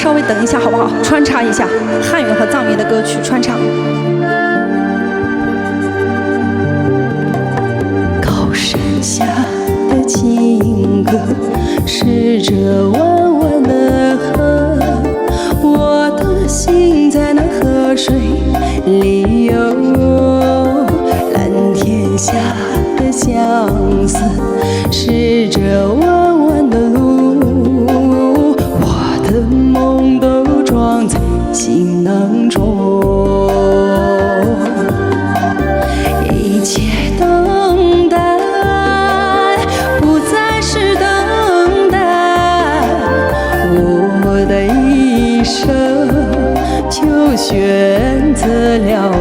稍微等一下好不好？穿插一下汉语和藏语的歌曲穿插。高山下的情歌，是这弯弯的河，我的心在那河水里游。蓝天下的相思，是这弯弯的路，我的梦都装在行囊中。一切等待不再是等待，我的一生就选择了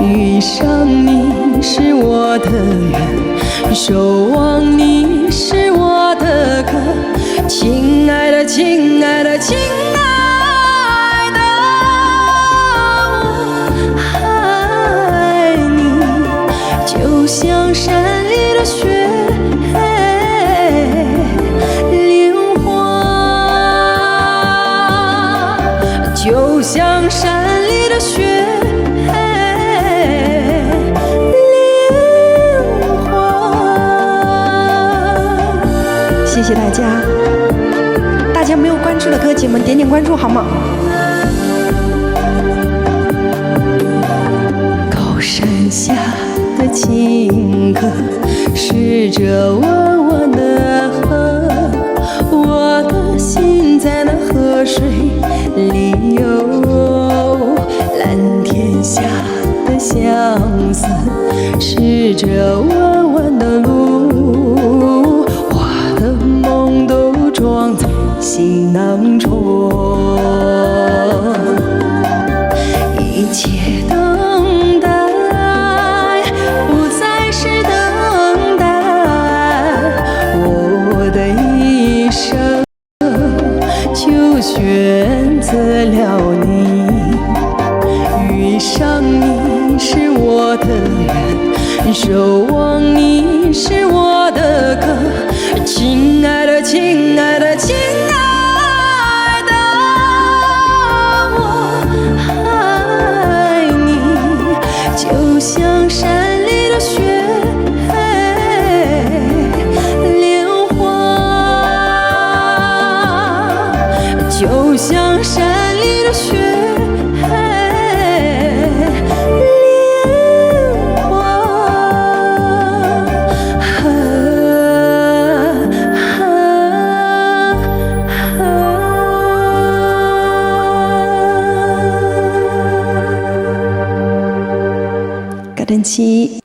你，遇上你是我的缘，守望你是我的歌，亲爱的，亲爱的，亲爱的，我爱你，就像山里的雪，莲花，就像山里的雪。谢谢大家，大家没有关注的哥姐们点点关注好吗？高山下的情歌，是这弯弯的河，我的心在那河水里游。蓝天下的相思，是这弯弯的路，装在行囊中。一切等待不再是等待，我的一生就选择了你，遇上你是我的缘，守望你是我的歌，亲爱的，亲爱的，亲爱的，我爱你，就像山里的雪，莲花，就像山里的雪。感恩期。